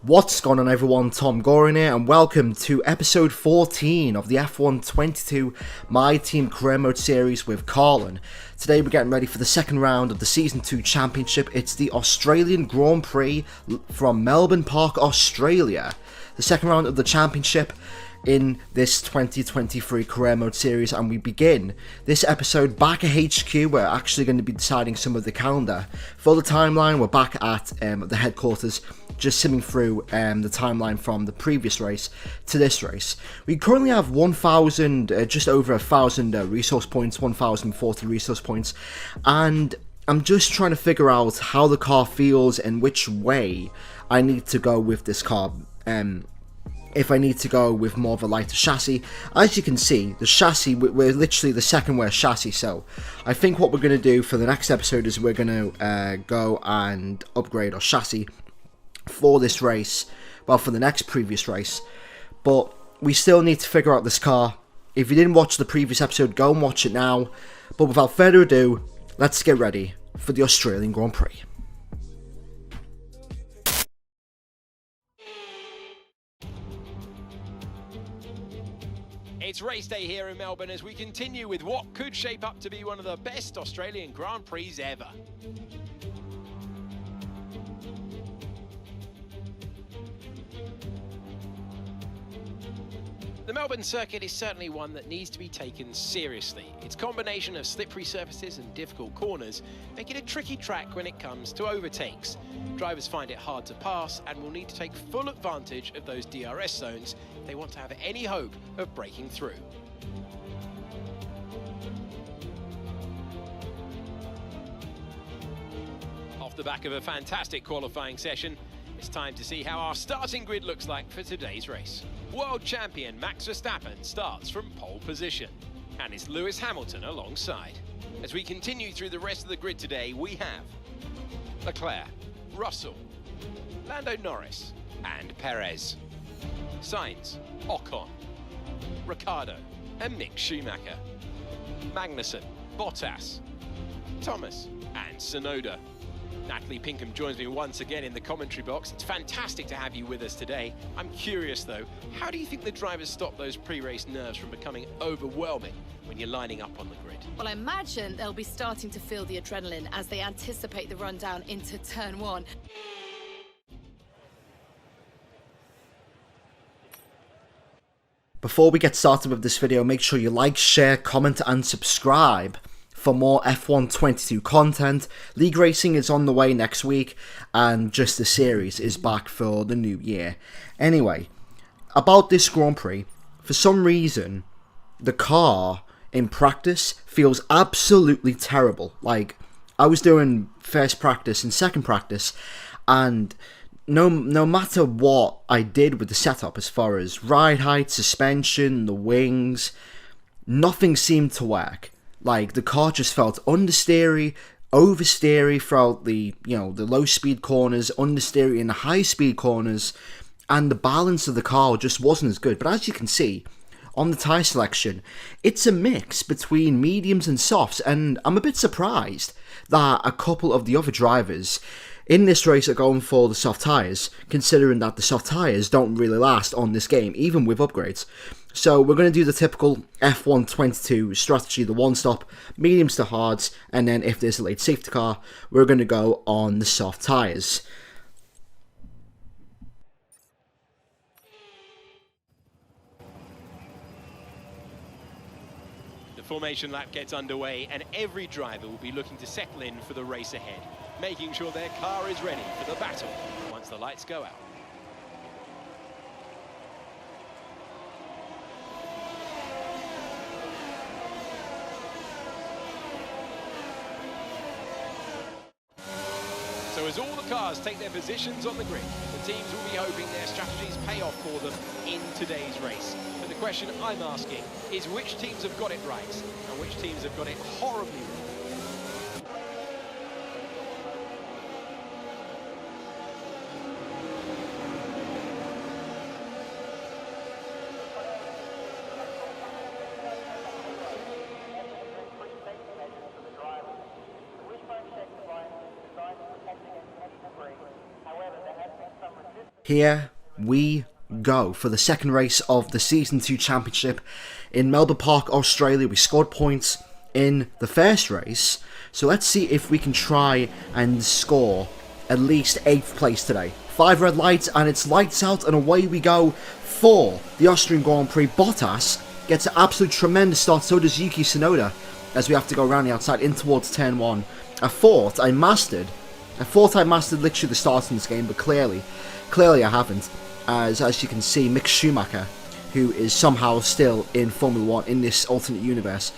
What's going on everyone, TomGorian here and welcome to episode 14 of the F1 22 My Team Career Mode series with Carlin. Today we're getting ready for the second round of the Season 2 Championship. It's the Australian Grand Prix from Melbourne Park, Australia. The second round of the championship in this 2023 Career Mode series, and we begin this episode back at HQ. We're actually going to be deciding some of the calendar. For the timeline, we're back at the headquarters, just simming through the timeline from the previous race to this race. We currently have 1,000, just over 1,000 resource points, 1,040 resource points, and I'm just trying to figure out how the car feels and which way I need to go with this car. If I need to go with more of a lighter chassis. As you can see, the chassis, we're literally the second worst chassis, so I think what we're going to do for the next episode is we're going to go and upgrade our chassis for this race, well, for the next previous race, but we still need to figure out this car. If you didn't watch the previous episode, go and watch it now, but without further ado, let's get ready for the Australian Grand Prix. It's race day here in Melbourne as we continue with what could shape up to be one of the best Australian Grand Prix ever. The Melbourne circuit is certainly one that needs to be taken seriously. Its combination of slippery surfaces and difficult corners make it a tricky track when it comes to overtakes. Drivers find it hard to pass and will need to take full advantage of those DRS zones if they want to have any hope of breaking through. Off the back of a fantastic qualifying session, it's time to see how our starting grid looks like for today's race. World champion Max Verstappen starts from pole position, and it's Lewis Hamilton alongside. As we continue through the rest of the grid today, we have Leclerc, Russell, Lando Norris, and Perez, Sainz, Ocon, Ricciardo, and Mick Schumacher, Magnussen, Bottas, Thomas, and Tsunoda. Natalie Pinkham joins me once again in the commentary box. It's fantastic to have you with us today. I'm curious though, how do you think the drivers stop those pre-race nerves from becoming overwhelming when you're lining up on the grid? Well, I imagine they'll be starting to feel the adrenaline as they anticipate the rundown into turn one. Before we get started with this video, make sure you like, share, comment and subscribe for more F1 22 content. League racing is on the way next week, and just the series is back for the new year. Anyway, about this Grand Prix, for some reason, the car in practice feels absolutely terrible. Like, I was doing first practice and second practice, and no matter what I did with the setup as far as ride height, suspension, the wings, nothing seemed to work. Like, the car just felt understeery, oversteery throughout the, the low speed corners, understeery in the high speed corners, and the balance of the car just wasn't as good. But as you can see on the tyre selection, it's a mix between mediums and softs, and I'm a bit surprised that a couple of the other drivers in this race are going for the soft tyres, considering that the soft tyres don't really last on this game, even with upgrades. So we're going to do the typical F1 22 strategy, the one-stop, mediums to hards, and then if there's a late safety car, we're going to go on the soft tyres. The formation lap gets underway and every driver will be looking to settle in for the race ahead, making sure their car is ready for the battle once the lights go out. So as all the cars take their positions on the grid, the teams will be hoping their strategies pay off for them in today's race. But the question I'm asking is which teams have got it right and which teams have got it horribly wrong. However, there has been some resistance Here we go for the second race of the Season 2 Championship in Melbourne Park, Australia. We scored points in the first race, so let's see if we can try and score at least 8th place today. 5 red lights and it's lights out and away we go for the Austrian Grand Prix. Bottas gets an absolute tremendous start, so does Yuki Tsunoda, as we have to go around the outside in towards turn 1. I thought I mastered literally the start in this game, but clearly I haven't, as you can see, Mick Schumacher, who is somehow still in Formula 1 in this alternate universe,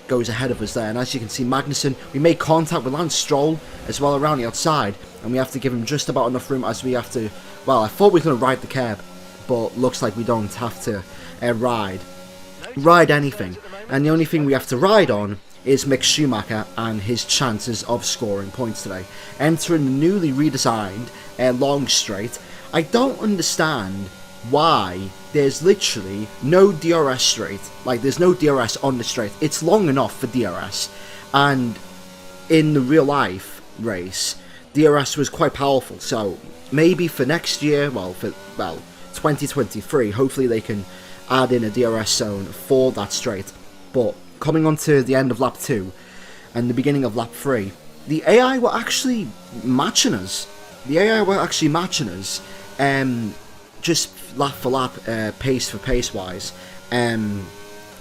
goes ahead of us there. And as you can see, Magnussen, we make contact with Lance Stroll as well around the outside, and we have to give him just about enough room as we have to, well, I thought we were going to ride the curb, but looks like we don't have to ride anything. And the only thing we have to ride on is Mick Schumacher and his chances of scoring points today. Entering the newly redesigned long straight. I don't understand why there's literally no DRS straight. Like, there's no DRS on the straight. It's long enough for DRS, and in the real life race, DRS was quite powerful. So maybe for next year, well 2023, hopefully they can add in a DRS zone for that straight. But coming on to the end of lap 2 and the beginning of lap 3, the AI were actually matching us. Just lap for lap, pace for pace wise. I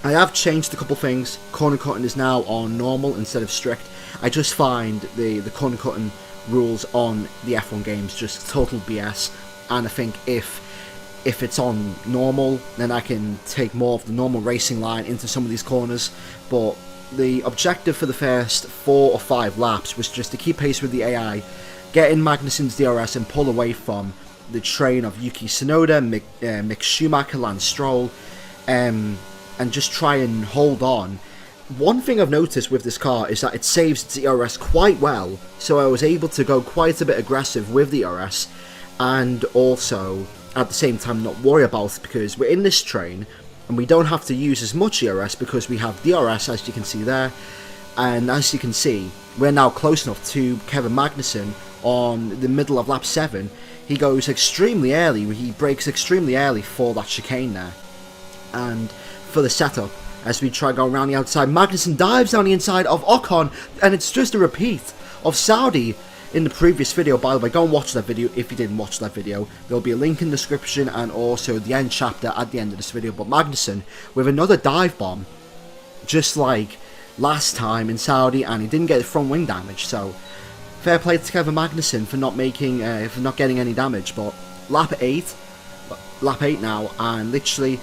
have changed a couple things. Corner cutting is now on normal instead of strict. I just find the corner cutting rules on the F1 games just total BS, and I think if it's on normal, then I can take more of the normal racing line into some of these corners. But the objective for the first 4 or 5 laps was just to keep pace with the AI, get in Magnussen's DRS and pull away from the train of Yuki Tsunoda, Mick Schumacher, Lance Stroll, and just try and hold on. One thing I've noticed with this car is that it saves its DRS quite well, so I was able to go quite a bit aggressive with the DRS, and also at the same time not worry about it, because we're in this train and we don't have to use as much DRS because we have DRS, as you can see there. And as you can see, we're now close enough to Kevin Magnussen on the middle of lap 7. He goes extremely early, he brakes extremely early for that chicane there. And for the setup, as we try to go around the outside, Magnussen dives down the inside of Ocon, and it's just a repeat of Saudi in the previous video. By the way, go and watch that video if you didn't watch that video. There'll be a link in the description and also the end chapter at the end of this video. But Magnussen with another dive bomb, just like last time in Saudi, and he didn't get front wing damage. So fair play to Kevin Magnussen for not getting any damage. But lap 8 now, and literally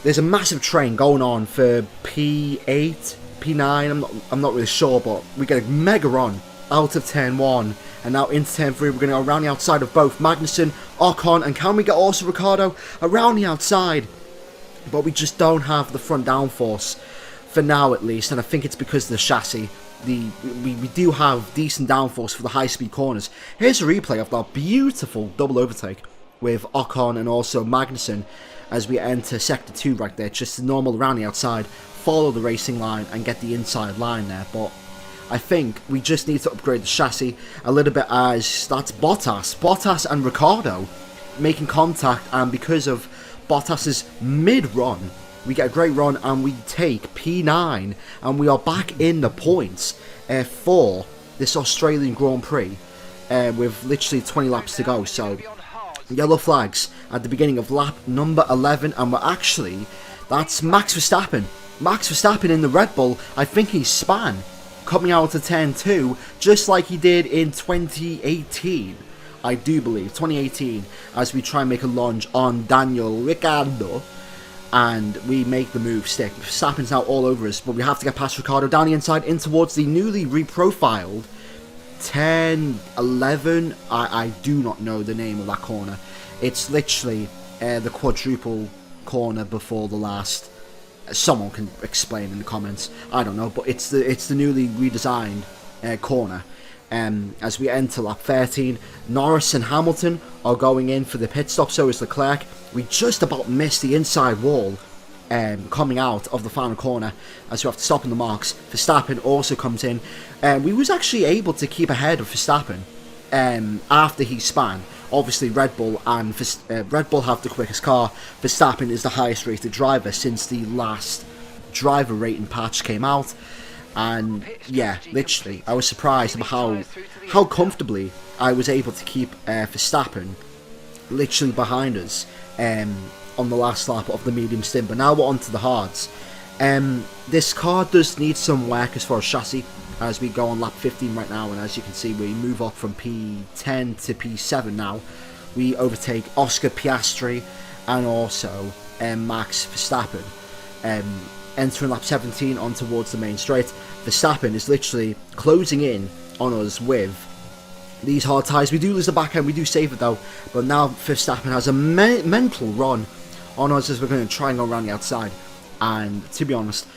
there's a massive train going on for P8, P9. I'm not really sure, but we get a mega run out of turn 1 and now into turn 3. We're going to go around the outside of both Magnussen, Ocon, and can we get also Ricciardo around the outside? But we just don't have the front downforce for now, at least, and I think it's because of the chassis. We do have decent downforce for the high speed corners. Here's a replay of that beautiful double overtake with Ocon and also Magnussen as we enter sector 2 right there. Just normal around the outside, follow the racing line and get the inside line there. But I think we just need to upgrade the chassis a little bit, as that's Bottas and Ricciardo making contact, and because of Bottas's mid-run, we get a great run and we take P9 and we are back in the points for this Australian Grand Prix with literally 20 laps to go. So yellow flags at the beginning of lap number 11, and that's Max Verstappen in the Red Bull. I think he span coming out of turn 2, just like he did in 2018, I do believe, 2018, as we try and make a lunge on Daniel Ricciardo, and we make the move stick. Verstappen's now all over us, but we have to get past Ricciardo down the inside in towards the newly reprofiled turn 11. I do not know the name of that corner. It's literally the quadruple corner before the last. Someone can explain in the comments. I don't know, but it's the newly redesigned corner. As we enter lap 13, Norris and Hamilton are going in for the pit stop. So is Leclerc. We just about missed the inside wall coming out of the final corner, as we have to stop in the marks. Verstappen also comes in. We was actually able to keep ahead of Verstappen after he span. obviously Red Bull and Red Bull have the quickest car. Verstappen is the highest rated driver since the last driver rating patch came out. And yeah, literally, I was surprised about how comfortably I was able to keep Verstappen literally behind us on the last lap of the medium stint. But now we're on to the hards. This car does need some work as far as chassis, as we go on lap 15 right now, and as you can see, we move up from P10 to P7 now. We overtake Oscar Piastri and also Max Verstappen. Entering lap 17 on towards the main straight, Verstappen is literally closing in on us with these hard tyres. We do lose the back end, we do save it though, but now Verstappen has a mental run on us as we're going to try and go around the outside. And to be honest,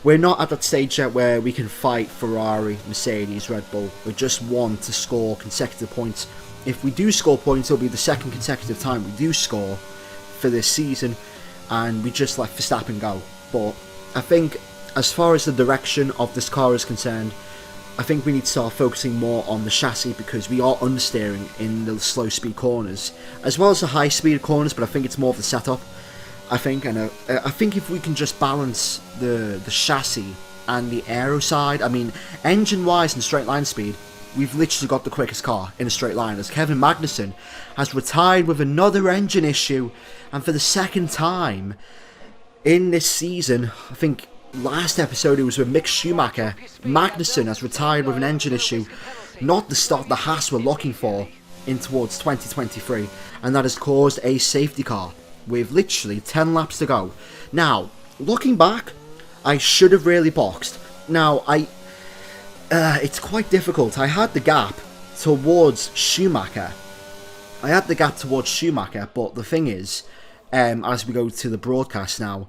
we're not at that stage yet where we can fight Ferrari, Mercedes, Red Bull. We just want to score consecutive points. If we do score points, it'll be the second consecutive time we do score for this season, and we just let Verstappen go. But I think as far as the direction of this car is concerned, I think we need to start focusing more on the chassis, because we are understeering in the slow speed corners as well as the high speed corners, but I think it's more of the setup. I think if we can just balance the chassis and the aero side, I mean, engine wise and straight line speed, we've literally got the quickest car in a straight line, as Kevin Magnussen has retired with another engine issue, and for the second time in this season. I think last episode it was with Mick Schumacher. Magnussen has retired with an engine issue, not the start the Haas were looking for in towards 2023, and that has caused a safety car with literally 10 laps to go. Now, looking back, I should have really boxed. Now, it's quite difficult. I had the gap towards Schumacher. But the thing is, as we go to the broadcast now,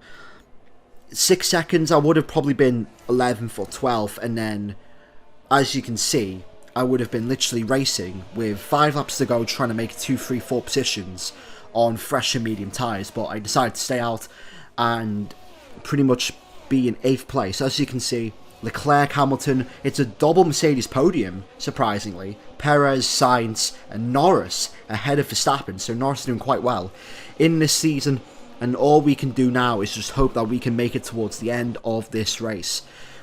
6 seconds, I would have probably been 11th or 12th, and then, as you can see, I would have been literally racing with 5 laps to go, trying to make 2, 3, 4 positions on fresh and medium tyres. But I decided to stay out and pretty much be in 8th place. As you can see, Leclerc, Hamilton, it's a double Mercedes podium, surprisingly. Perez, Sainz and Norris ahead of Verstappen, so Norris is doing quite well in this season, and all we can do now is just hope that we can make it towards the end of this race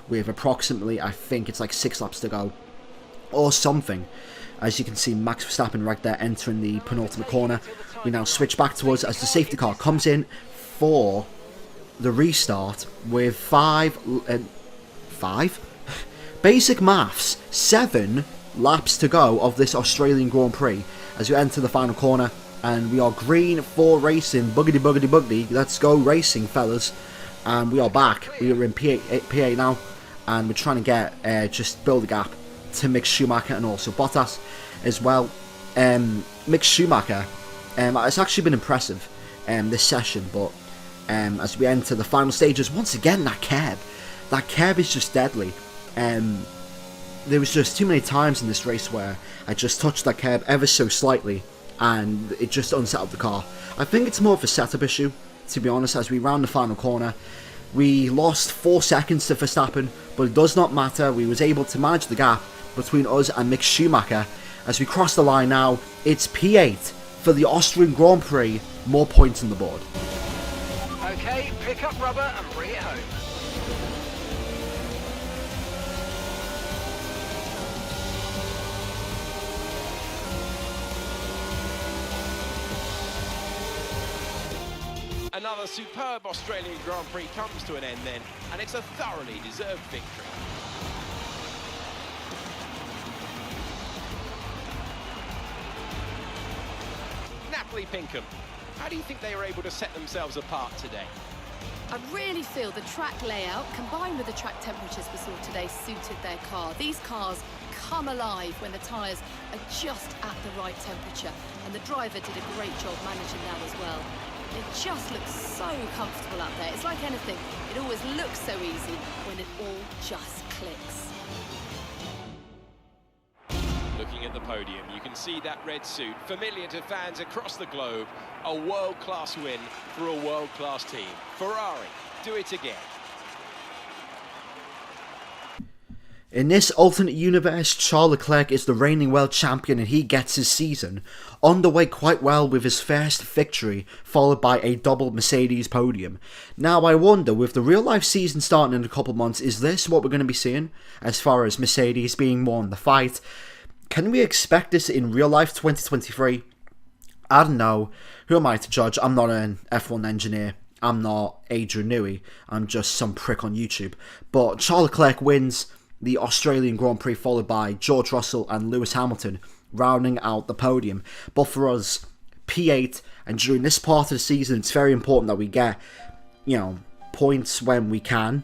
with approximately, I think it's like 6 laps to go or something. As you can see, Max Verstappen right there entering the penultimate corner. We now switch back towards as the safety car comes in for the restart with 5 basic maths, 7 laps to go of this Australian Grand Prix as we enter the final corner, and we are green for racing. Boogity boogity boogity, let's go racing, fellas. And we are back. We are in P8 now, and we're trying to get just build a gap to Mick Schumacher and also Bottas as well. Mick Schumacher, it's actually been impressive this session, but as we enter the final stages, once again that curb is just deadly. There was just too many times in this race where I just touched that curb ever so slightly and it just unsettled the car. I think it's more of a setup issue, to be honest. As we round the final corner, we lost 4 seconds to Verstappen, but it does not matter. We was able to manage the gap between us and Mick Schumacher. As we cross the line now, it's P8 for the Austrian Grand Prix. More points on the board. Okay, pick up rubber and bring it home. Another superb Australian Grand Prix comes to an end then, and it's a thoroughly deserved victory. Natalie Pinkham, how do you think they were able to set themselves apart today? I really feel the track layout combined with the track temperatures we saw today suited their car. These cars come alive when the tyres are just at the right temperature, and the driver did a great job managing that as well. It just looks so comfortable out there. It's like anything, it always looks so easy when it all just clicks. Looking at the podium, you can see that red suit, familiar to fans across the globe. A world-class win for a world-class team. Ferrari, do it again. In this alternate universe, Charles Leclerc is the reigning world champion and he gets his season underway quite well with his first victory, followed by a double Mercedes podium. Now I wonder, with the real life season starting in a couple months, is this what we're going to be seeing as far as Mercedes being more in the fight? Can we expect this in real life 2023? I don't know. Who am I to judge? I'm not an F1 engineer. I'm not Adrian Newey. I'm just some prick on YouTube. But Charles Leclerc wins the Australian Grand Prix, followed by George Russell and Lewis Hamilton rounding out the podium. But for us, P8, and during this part of the season, it's very important that we get, points when we can,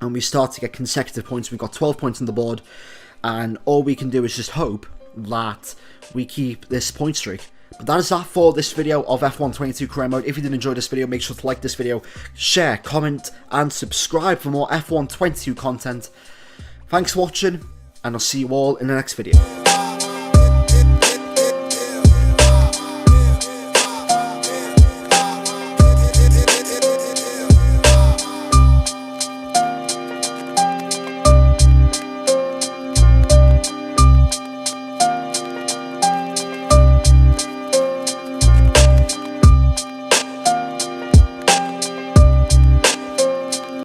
and we start to get consecutive points. We've got 12 points on the board, and all we can do is just hope that we keep this point streak. But that is that for this video of F1 22 Career Mode. If you did enjoy this video, make sure to like this video, share, comment, and subscribe for more F1 22 content. Thanks for watching, and I'll see you all in the next video.